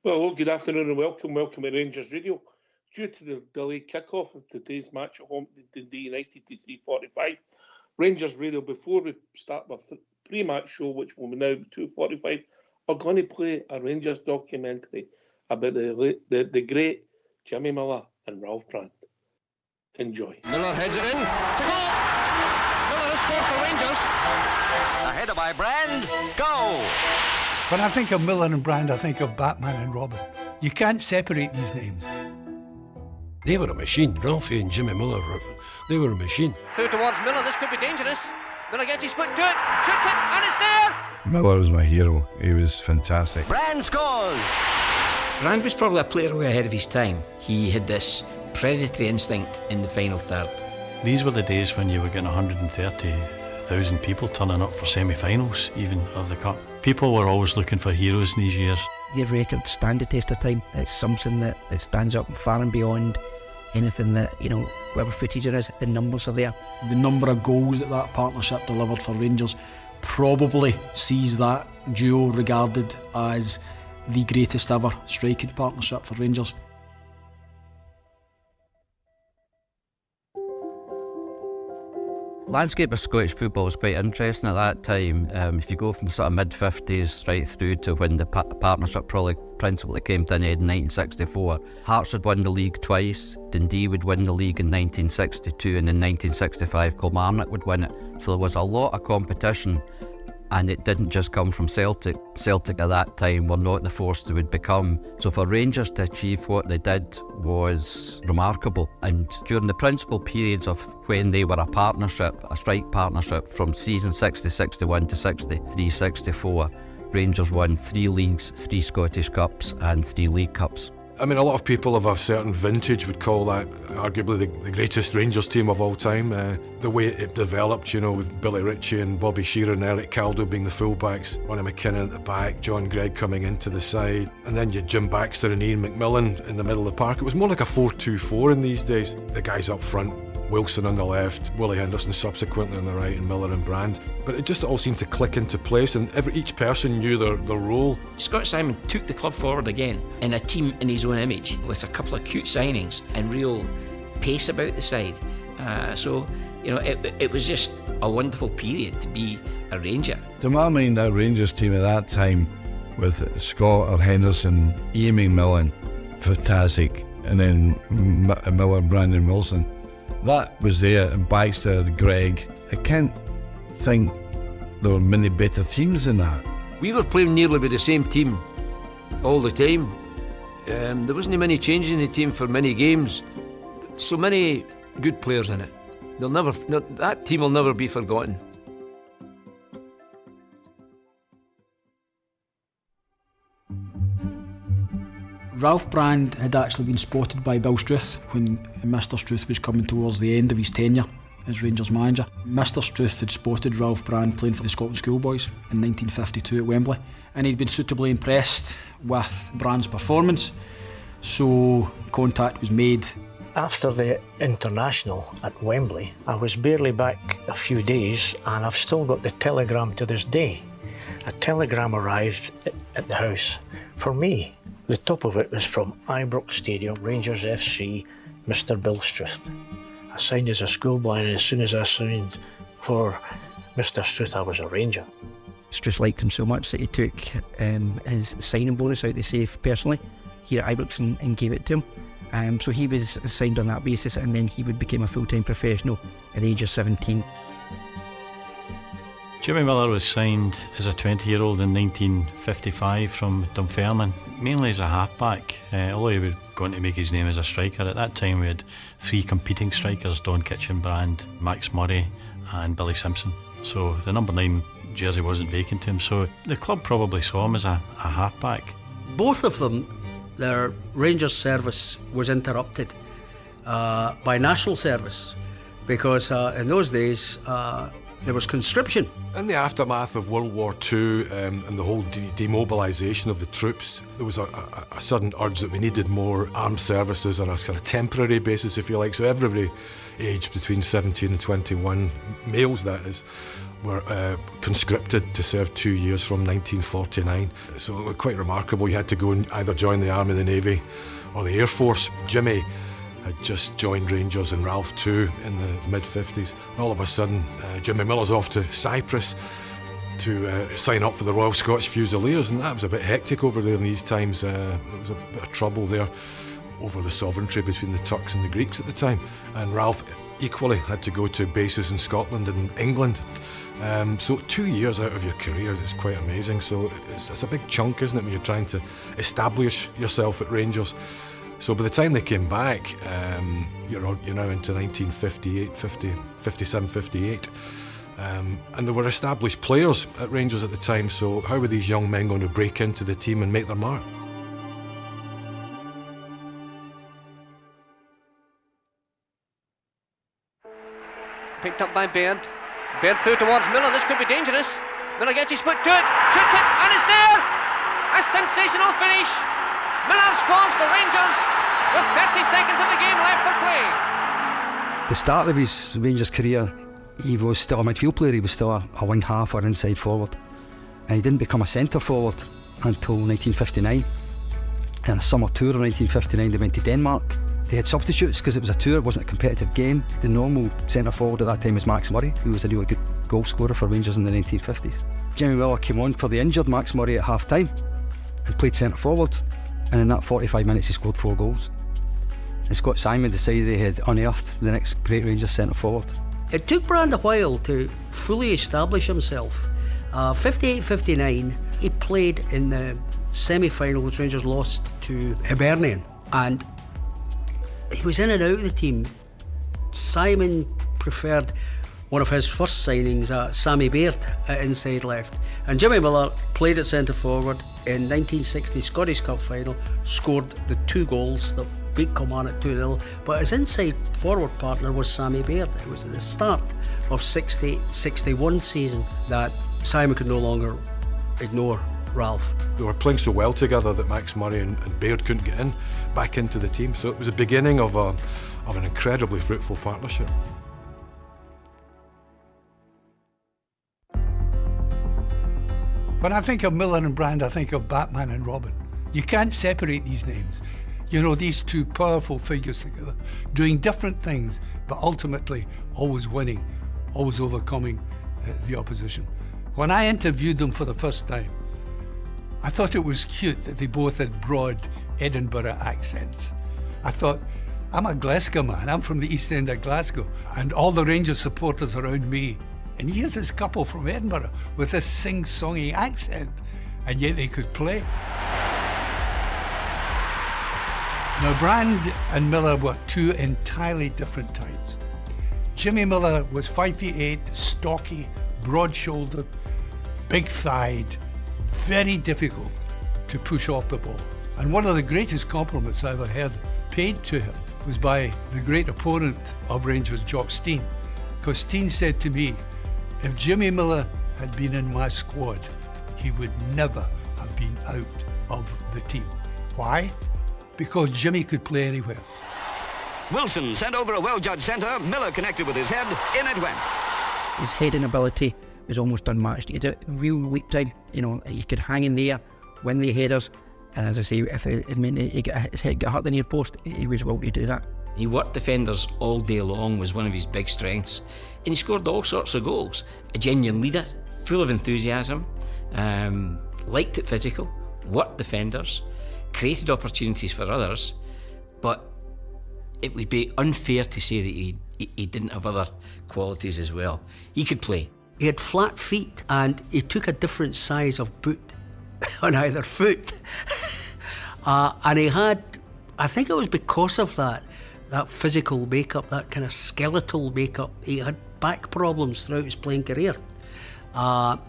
Well, good afternoon and welcome to Rangers Radio. Due to the delayed kick-off of today's match at home to Dundee United to 3:45, Rangers Radio, before we start our pre-match show, which will be now 2:45, are going to play a Rangers documentary about the great Jimmy Miller and Ralph Brand. Enjoy. Miller heads it in. To goal! Miller has scored for Rangers. A header by Brand. Go! When I think of Miller and Brand, I think of Batman and Robin. You can't separate these names. They were a machine. Ralphie and Jimmy Miller, they were a machine. Through towards Miller, this could be dangerous. Miller gets his foot to it, shoots it, and it's there! Miller was my hero. He was fantastic. Brand scores! Brand was probably a player way ahead of his time. He had this predatory instinct in the final third. These were the days when you were getting 130,000 people turning up for semi-finals, even of the Cup. People were always looking for heroes in these years. Your record stand the test of time. It's something that stands up far and beyond anything that, whatever footage there is, the numbers are there. The number of goals that partnership delivered for Rangers probably sees that duo regarded as the greatest ever striking partnership for Rangers. Landscape of Scottish football was quite interesting at that time. If you go from the sort of mid-50s right through to when the partnership principally came to an end in 1964, Hearts had won the league twice, Dundee would win the league in 1962, and in 1965 Kilmarnock would win it. So there was a lot of competition, and it didn't just come from Celtic. Celtic at that time were not the force they would become. So for Rangers to achieve what they did was remarkable. And during the principal periods of when they were a partnership, a strike partnership, from season 60-61 to 63-64, Rangers won 3 leagues, 3 Scottish Cups and 3 League Cups. I mean, a lot of people of a certain vintage would call that arguably the greatest Rangers team of all time. The way it developed, with Billy Ritchie and Bobby Shearer and Eric Caldo being the fullbacks, Ronnie McKinnon at the back, John Gregg coming into the side, and then you had Jim Baxter and Ian McMillan in the middle of the park. It was more like a 4-2-4 in these days. The guys up front, Wilson on the left, Willie Henderson subsequently on the right, and Miller and Brand. But it just all seemed to click into place, and each person knew their role. Scott Simon took the club forward again in a team in his own image, with a couple of cute signings and real pace about the side. It was just a wonderful period to be a Ranger. To my mind, that Rangers team at that time, with Scott or Henderson, Ian McMillan, fantastic, and then Miller, Brandon, Wilson. That was there, and Baxter, Gregg. I can't think there were many better teams than that. We were playing nearly with the same team all the time. There wasn't many changes in the team for many games. So many good players in it. That team will never be forgotten. Ralph Brand had actually been spotted by Bill Struth when Mr Struth was coming towards the end of his tenure as Rangers manager. Mr Struth had spotted Ralph Brand playing for the Scotland Schoolboys in 1952 at Wembley, and he'd been suitably impressed with Brand's performance, so contact was made. After the international at Wembley, I was barely back a few days, and I've still got the telegram to this day. A telegram arrived at the house for me. The top of it was from Ibrox Stadium, Rangers FC, Mr Bill Struth. I signed as a schoolboy, and as soon as I signed for Mr Struth, I was a Ranger. Struth liked him so much that he took his signing bonus out the safe personally here at Ibrox and gave it to him. So he was signed on that basis, and then he would become a full-time professional at the age of 17. Jimmy Miller was signed as a 20-year-old in 1955 from Dunfermline, mainly as a halfback, although he was going to make his name as a striker. At that time we had 3 competing strikers, Don Kitchen-Brand, Max Murray and Billy Simpson. So the number 9 jersey wasn't vacant to him, so the club probably saw him as a halfback. Both of them, their Rangers service was interrupted by national service because in those days there was conscription. In the aftermath of World War II and the whole demobilisation of the troops, there was a sudden urge that we needed more armed services on a kind of temporary basis, if you like. So everybody aged between 17 and 21, males that is, were conscripted to serve 2 years from 1949. So it was quite remarkable. You had to go and either join the Army, the Navy or the Air Force. Jimmy had just joined Rangers and Ralph too in the mid-50s. All of a sudden, Jimmy Miller's off to Cyprus to sign up for the Royal Scottish Fusiliers, and that was a bit hectic over there in these times. There was a bit of trouble there over the sovereignty between the Turks and the Greeks at the time, and Ralph equally had to go to bases in Scotland and England. So 2 years out of your career is quite amazing. So it's a big chunk, isn't it, when you're trying to establish yourself at Rangers. So by the time they came back, you're now into 1958, 57, 58. And there were established players at Rangers at the time, so how were these young men going to break into the team and make their mark? Picked up by Baird. Baird through towards Miller. This could be dangerous. Miller gets his foot to it, shoots it, and it's there! A sensational finish. Miller scores for Rangers with 30 seconds of the game left for play. The start of his Rangers career, he was still a midfield player. He was still a wing half or inside forward, and he didn't become a centre forward until 1959. In a summer tour in 1959, they went to Denmark. They had substitutes because it was a tour, it wasn't a competitive game. The normal centre forward at that time was Max Murray, who was a really good goal scorer for Rangers in the 1950s. Jimmy Miller came on for the injured Max Murray at half time and played centre forward, and in that 45 minutes he scored 4 goals. And Scott Simon decided he had unearthed the next great Rangers centre forward. It took Brand a while to fully establish himself. 58-59, he played in the semi-final which Rangers lost to Hibernian, and he was in and out of the team. Simon preferred one of his first signings, Sammy Baird, at inside left, and Jimmy Miller played at centre forward in 1960 Scottish Cup final, scored the 2 goals that beat Kilmarnock 2-0, but his inside forward partner was Sammy Baird. It was at the start of 60-61 season that Simon could no longer ignore Ralph. They were playing so well together that Max Murray and Baird couldn't get back into the team, so it was the beginning of an incredibly fruitful partnership. When I think of Miller and Brand, I think of Batman and Robin. You can't separate these names. You know, these two powerful figures together, doing different things, but ultimately always winning, always overcoming the opposition. When I interviewed them for the first time, I thought it was cute that they both had broad Edinburgh accents. I thought, I'm a Glasgow man, I'm from the East End of Glasgow, and all the Rangers supporters around me. And here's this couple from Edinburgh with this sing-songy accent, and yet they could play. Now, Brand and Miller were two entirely different types. Jimmy Miller was 5'8", stocky, broad-shouldered, big-thighed, very difficult to push off the ball. And one of the greatest compliments I ever heard paid to him was by the great opponent of Rangers, Jock Stein. Because Stein said to me, if Jimmy Miller had been in my squad, he would never have been out of the team. Why? Because Jimmy could play anywhere. Wilson sent over a well-judged centre. Miller connected with his head. In it went. His heading ability was almost unmatched. He had a real leap time. You know, he could hang in there, win the headers, and as I say, if it meant his head got hurt the near post, he was willing to do that. He worked defenders all day long, was one of his big strengths, and he scored all sorts of goals. A genuine leader, full of enthusiasm, liked it physical, worked defenders, created opportunities for others, but it would be unfair to say that he didn't have other qualities as well. He could play. He had flat feet and he took a different size of boot on either foot. And he had, I think it was because of that physical makeup, that kind of skeletal makeup, he had back problems throughout his playing career. But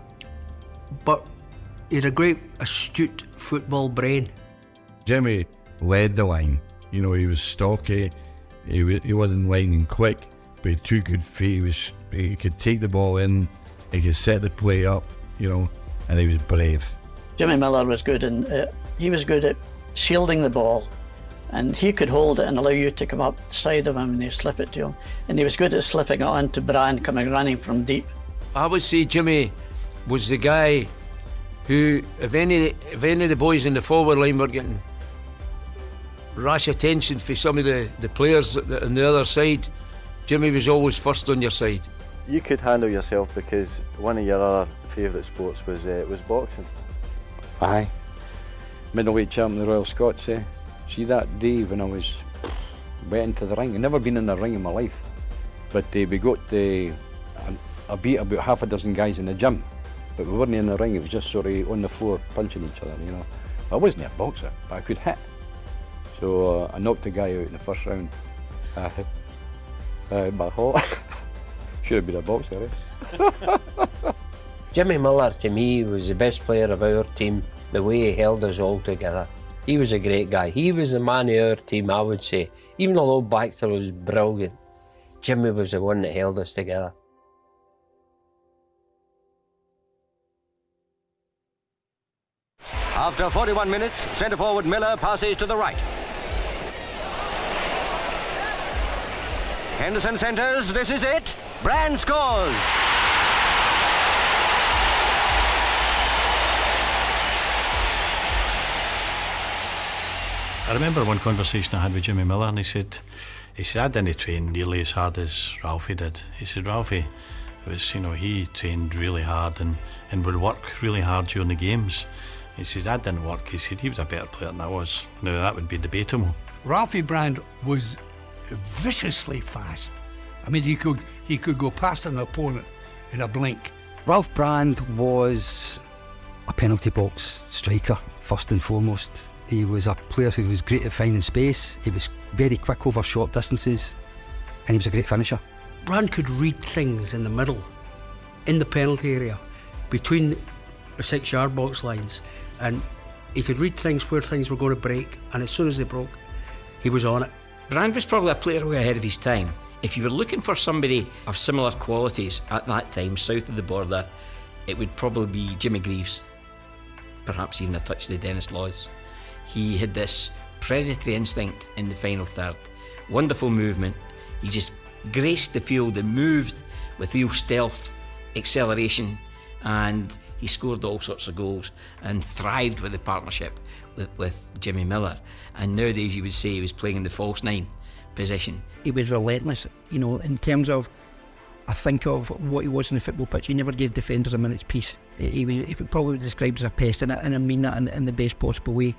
he had a great, astute football brain. Jimmy led the line. You know, he was stocky, he wasn't lightning quick, but he had 2 good feet. He could take the ball in, he could set the play up, you know, and he was brave. Jimmy Miller was good, and he was good at shielding the ball, and he could hold it and allow you to come up the side of him and you slip it to him, and he was good at slipping it onto Brand coming running from deep. I would say Jimmy was the guy who, if any of the boys in the forward line were getting rash attention for some of the players on the other side, Jimmy was always first on your side. You could handle yourself because one of your other favourite sports was boxing. Aye. Middleweight champion of the Royal Scots. See that day when I went into the ring. I'd never been in the ring in my life. But we got I beat about half a dozen guys in the gym. But we weren't in the ring, it was just sort of on the floor punching each other, you know. I wasn't a boxer, but I could hit. So I knocked a guy out in the first round. My heart. Should have been a boxer, eh? Jimmy Miller, to me, was the best player of our team, the way he held us all together. He was a great guy. He was the man of our team, I would say. Even though Baxter was brilliant, Jimmy was the one that held us together. After 41 minutes, centre forward Miller passes to the right. Henderson centres, this is it. Brand scores. I remember one conversation I had with Jimmy Miller, and he said, I didn't train nearly as hard as Ralphie did. He said, Ralphie was, he trained really hard and would work really hard during the games. He says, I didn't work. He said, he was a better player than I was. Now, that would be debatable. Ralphie Brand was viciously fast. I mean, he could go past an opponent in a blink. Ralph Brand was a penalty box striker, first and foremost. He was a player who was great at finding space. He was very quick over short distances, and he was a great finisher. Brand could read things in the middle, in the penalty area, between the 6-yard box lines, and he could read things where things were going to break, and as soon as they broke, he was on it. Brand was probably a player way ahead of his time. If you were looking for somebody of similar qualities at that time, south of the border, it would probably be Jimmy Greaves, perhaps even a touch of the Dennis Laws. He had this predatory instinct in the final third, wonderful movement. He just graced the field and moved with real stealth, acceleration, and he scored all sorts of goals and thrived with the partnership with Jimmy Miller. And nowadays you would say he was playing in the false nine position. He was relentless, in terms of, I think of what he was on the football pitch. He never gave defenders a minute's peace. He was probably described as a pest, and I mean that in the best possible way.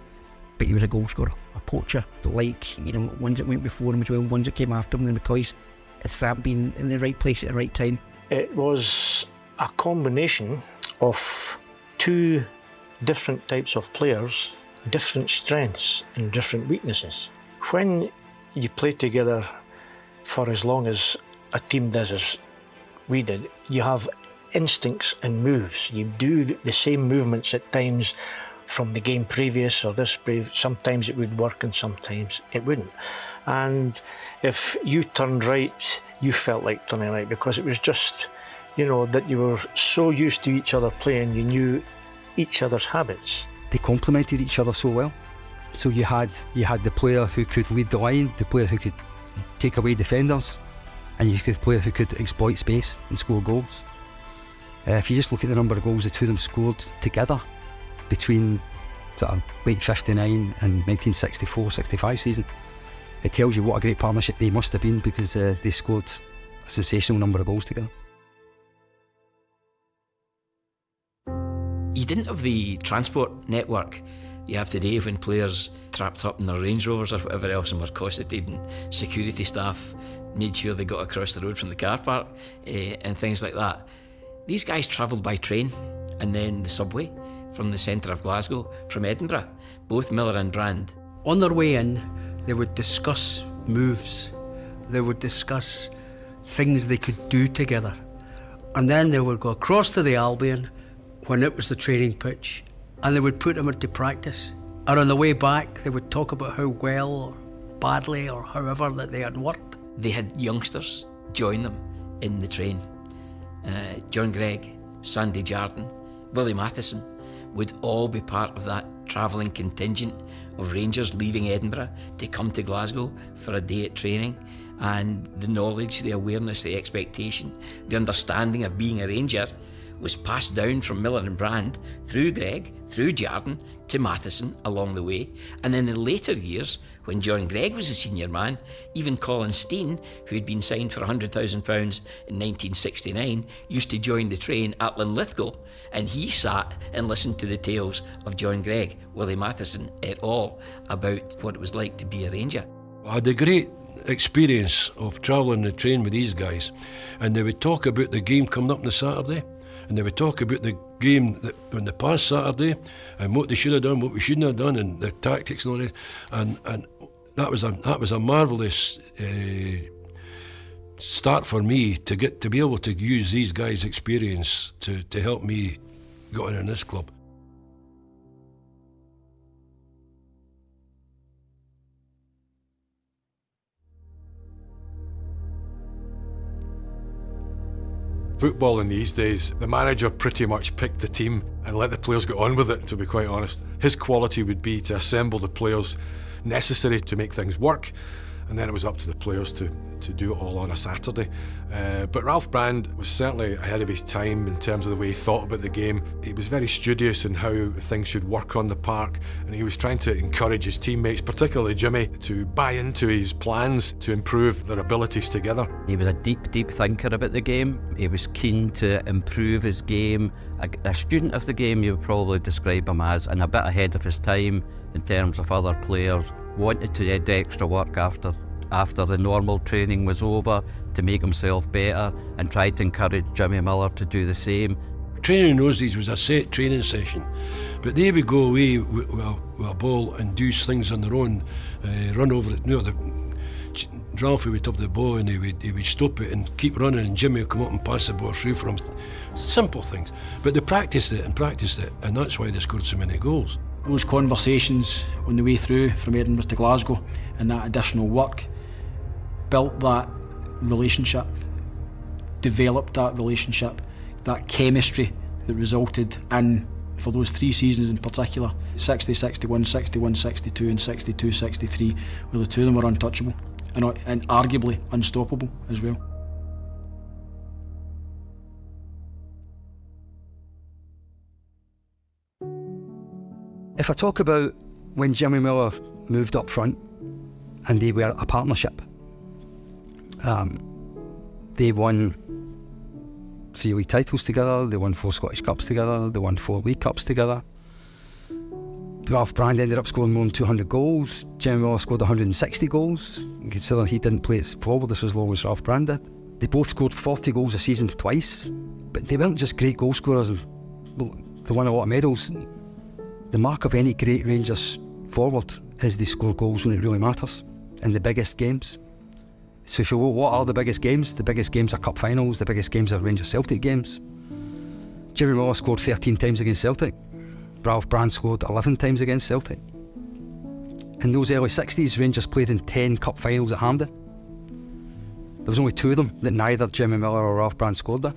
But he was a goal scorer, a poacher, ones that went before him as well, ones that came after him, because it's that being in the right place at the right time. It was a combination of two different types of players, different strengths and different weaknesses. When you play together for as long as a team does, as we did, you have instincts and moves. You do the same movements at times from the game previous or this previous. Sometimes it would work and sometimes it wouldn't. And if you turned right, you felt like turning right, because it was just, that you were so used to each other playing, you knew each other's habits. They complemented each other so well. So you had the player who could lead the line, the player who could take away defenders, and you had the player who could exploit space and score goals. If you just look at the number of goals the two of them scored together between late 59 and 1964-65 season, it tells you what a great partnership they must have been, because they scored a sensational number of goals together. You didn't have the transport network you have today, when players trapped up in their Range Rovers or whatever else and were cosseted, and security staff made sure they got across the road from the car park and things like that. These guys travelled by train and then the subway from the centre of Glasgow, from Edinburgh, both Miller and Brand. On their way in, they would discuss moves, they would discuss things they could do together, and then they would go across to the Albion when it was the training pitch, and they would put them into practice. And on the way back, they would talk about how well or badly or however that they had worked. They had youngsters join them in the train. John Gregg, Sandy Jardine, Willie Matheson would all be part of that travelling contingent of Rangers leaving Edinburgh to come to Glasgow for a day at training. and the knowledge, the awareness, the expectation, the understanding of being a Ranger was passed down from Miller and Brand through Gregg, through Jardine to Matheson along the way. And then in later years, when John Gregg was a senior man, even Colin Steen, who had been signed for £100,000 in 1969, used to join the train at Linlithgow, and he sat and listened to the tales of John Gregg, Willie Matheson et al. About what it was like to be a Ranger. I had a great experience of travelling the train with these guys, and they would talk about the game coming up on the Saturday, and they would talk about the game that on the past Saturday and what they should have done, what we shouldn't have done, and the tactics and all that. And that was a marvellous start for me to be able to use these guys' experience to help me get on in this club. Football in these days, the manager pretty much picked the team and let the players get on with it, to be quite honest. His quality would be to assemble the players necessary to make things work, and then it was up to the players to do it all on a Saturday. But Ralph Brand was certainly ahead of his time in terms of the way he thought about the game. He was very studious in how things should work on the park, and he was trying to encourage his teammates, particularly Jimmy, to buy into his plans to improve their abilities together. He was a deep thinker about the game. He was keen to improve his game. A student of the game, you would probably describe him as, and a bit ahead of his time in terms of other players. Wanted to do extra work after the normal training was over to make himself better, and tried to encourage Jimmy Miller to do the same. Training in those days was a set training session, but they would go away with a ball and do things on their own, run over it. Ralphie would have the ball and he would stop it and keep running, and Jimmy would come up and pass the ball through for him. Simple things, but they practiced it, and that's why they scored so many goals. Those conversations on the way through from Edinburgh to Glasgow and that additional work built that relationship, developed that relationship, that chemistry that resulted in, for those 3 seasons in particular, 60, 61, 61, 62 and 62, 63, where the two of them were untouchable and arguably unstoppable as well. If I talk about when Jimmy Miller moved up front and they were a partnership, they won 3 league titles together, they won 4 Scottish Cups together, they won 4 League Cups together. Ralph Brand ended up scoring more than 200 goals. Jimmy Miller scored 160 goals. Considering he didn't play it forward as long as Ralph Brand did. They both scored 40 goals a season twice, but they weren't just great goal scorers and they won a lot of medals. The mark of any great Rangers forward is they score goals when it really matters, in the biggest games. So if you go, what are the biggest games? The biggest games are cup finals, the biggest games are Rangers Celtic games. Jimmy Miller scored 13 times against Celtic. Ralph Brand scored 11 times against Celtic. In those early 60s, Rangers played in 10 cup finals at Hampden. There was only 2 of them that neither Jimmy Miller or Ralph Brand scored in.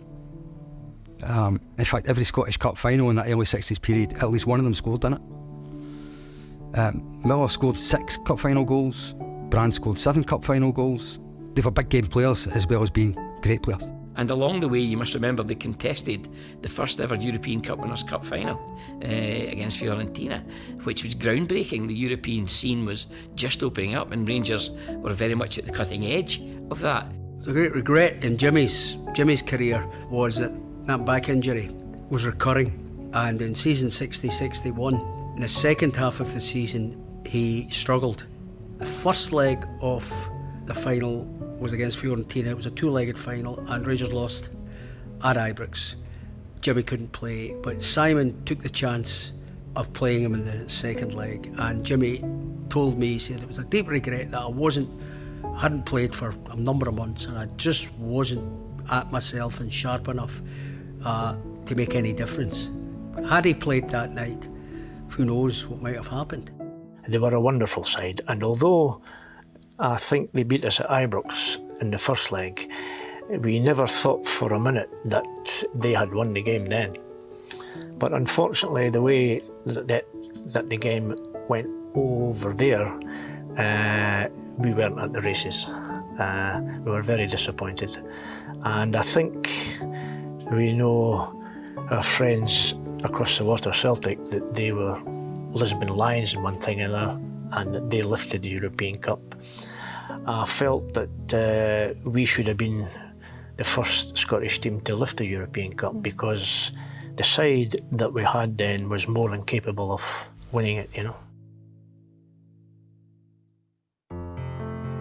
In fact, every Scottish Cup final in that early 60s period, at least one of them scored in it. Miller scored 6 cup final goals, Brand scored 7 cup final goals. They were big game players as well as being great players. And along the way, you must remember they contested the first ever European Cup Winners' Cup final against Fiorentina, which was groundbreaking. The European scene was just opening up and Rangers were very much at the cutting edge of that. The great regret in Jimmy's career was that back injury was recurring, and in season 60-61, in the second half of the season, he struggled. The first leg of the final was against Fiorentina. It was a 2-legged final and Rangers lost at Ibrox. Jimmy couldn't play, but Simon took the chance of playing him in the second leg, and Jimmy told me, he said it was a deep regret that I hadn't played for a number of months and I just wasn't at myself and sharp enough to make any difference. Had he played that night, who knows what might have happened. They were a wonderful side, and although I think they beat us at Ibrox in the first leg, we never thought for a minute that they had won the game then. But unfortunately, the way that the game went over there, we weren't at the races. We were very disappointed. And I think we know our friends across the water, Celtic, that they were Lisbon Lions in one thing and another, and that they lifted the European Cup. I felt that we should have been the first Scottish team to lift the European Cup, because the side that we had then was more than capable of winning it, you know.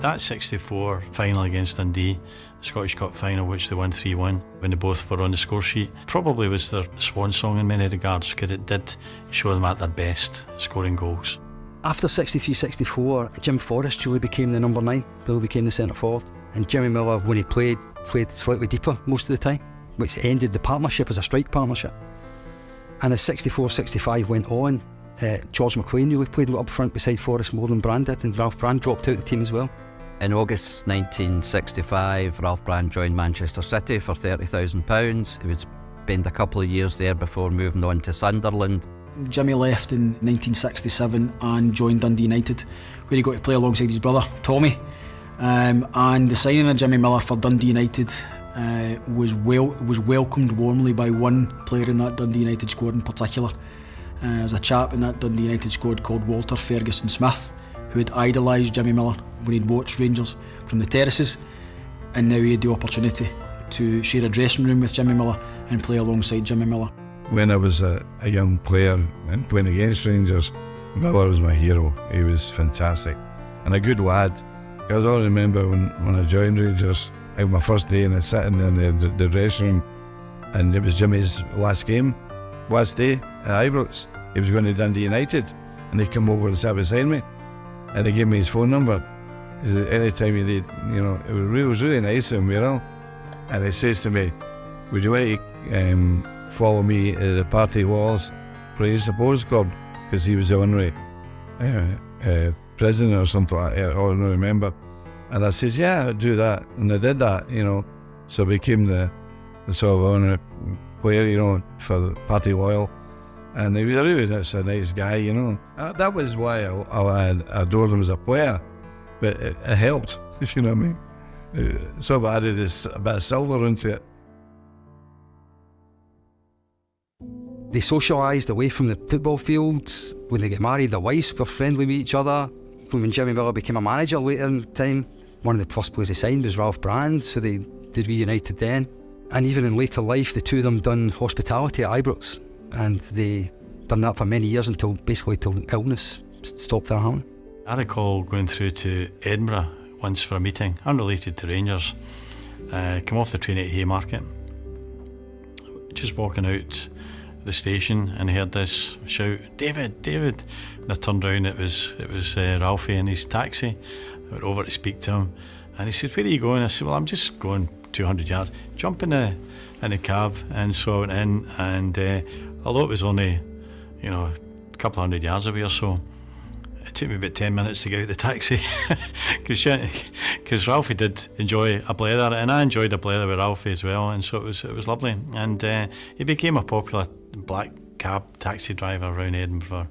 That 64 final against Dundee, the Scottish Cup final, which they won 3-1 when they both were on the score sheet, probably was their swan song in many regards, because it did show them at their best, scoring goals. After 63-64, Jim Forrest really became the number 9, Billy became the centre forward, and Jimmy Miller, when he played slightly deeper most of the time, which ended the partnership as a strike partnership. And as 64-65 went on, George McLean really played up front beside Forrest more than Brand did, and Ralph Brand dropped out of the team as well. In August 1965, Ralph Brand joined Manchester City for £30,000. He would spend a couple of years there before moving on to Sunderland. Jimmy left in 1967 and joined Dundee United, where he got to play alongside his brother Tommy. And the signing of Jimmy Miller for Dundee United was welcomed warmly by one player in that Dundee United squad in particular. There was a chap in that Dundee United squad called Walter Ferguson Smith, who had idolised Jimmy Miller when he'd watched Rangers from the terraces, and now he had the opportunity to share a dressing room with Jimmy Miller and play alongside Jimmy Miller. When I was a young player and playing against Rangers, Miller was my hero. He was fantastic and a good lad. Because I remember when I joined Rangers, my first day, and I sat in the dressing room, and it was Jimmy's last day at Ibrox. He was going to Dundee United, and they come over and sat beside me, and they gave me his phone number. He said, anytime you need, it was really nice of him, And he says to me, would you like to follow me to the party walls for the Supporters Club? Because he was the honorary president or something like that, I don't remember. And I said, yeah, I'd do that. And I did that, So I became the sort of honorary player, for the Party Royal. And he was that's a nice guy, That was why I adored him as a player. But it helped, if you know what I mean. It sort of added a bit of silver into it. They socialised away from the football field. When they get married, their wives were friendly with each other. When Jimmy Miller became a manager later in time, one of the first players he signed was Ralph Brand, so they reunited then. And even in later life, the two of them done hospitality at Ibrox, and they done that for many years till illness stopped that happening. I recall going through to Edinburgh once for a meeting, unrelated to Rangers. Come off the train at Haymarket, just walking out the station, and I heard this shout, David, David. And I turned round, it was Ralphie in his taxi. I went over to speak to him, and he said, where are you going? I said, well, I'm just going 200 yards. Jump in the cab. And so I went in, and although it was only a couple of hundred yards away or so, it took me about 10 minutes to get out of the taxi, because Ralphie did enjoy a blether, and I enjoyed a blether with Ralphie as well, and so it was lovely. And he became a popular black cab taxi driver around Edinburgh for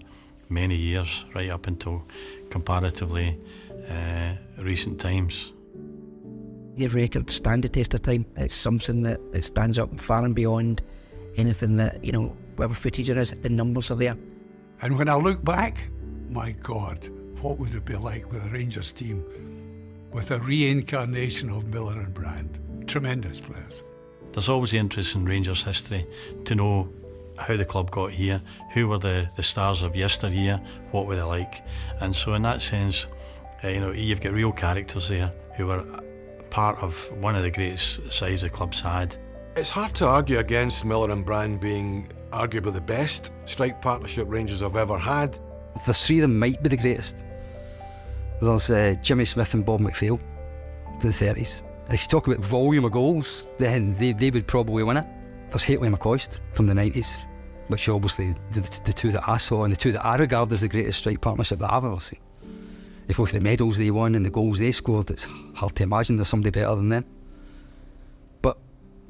many years, right up until comparatively recent times. Your records stand the test of time. It's something that stands up far and beyond anything that, whatever footage there is, the numbers are there. And when I look back, my God, what would it be like with a Rangers team with a reincarnation of Miller and Brand? Tremendous players. There's always the interest in Rangers history to know how the club got here, who were the stars of yesteryear, what were they like. And so in that sense, you've got real characters there who were part of one of the greatest sides the club's had. It's hard to argue against Miller and Brand being arguably the best strike partnership Rangers have ever had. The three of them might be the greatest. There's Jimmy Smith and Bob McPhail, the 30s. If you talk about volume of goals, then they would probably win it. There's Haitley and McCoist from the 90s, which are obviously the two that I saw, and the two that I regard as the greatest strike partnership that I've ever seen. If you look at the medals they won and the goals they scored, it's hard to imagine there's somebody better than them. But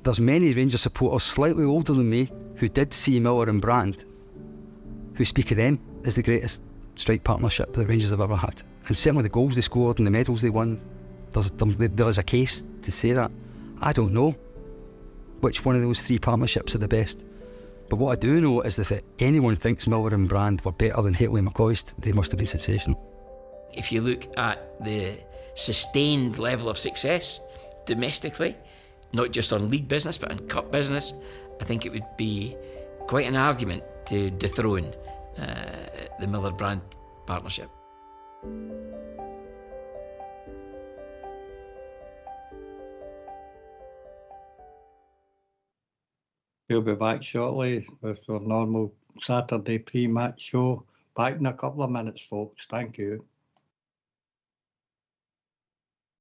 there's many Rangers supporters slightly older than me who did see Miller and Brand, who speak of them as the greatest strike partnership that the Rangers have ever had. And certainly the goals they scored and the medals they won there is a case to say that. I don't know which one of those three partnerships are the best. But what I do know is that if anyone thinks Miller and Brand were better than Hateley and McCoist, they must have been sensational. If you look at the sustained level of success domestically, not just on league business but on cup business, I think it would be quite an argument to dethrone the Miller-Brand partnership. We'll be back shortly with our normal Saturday pre-match show. Back in a couple of minutes, folks. Thank you.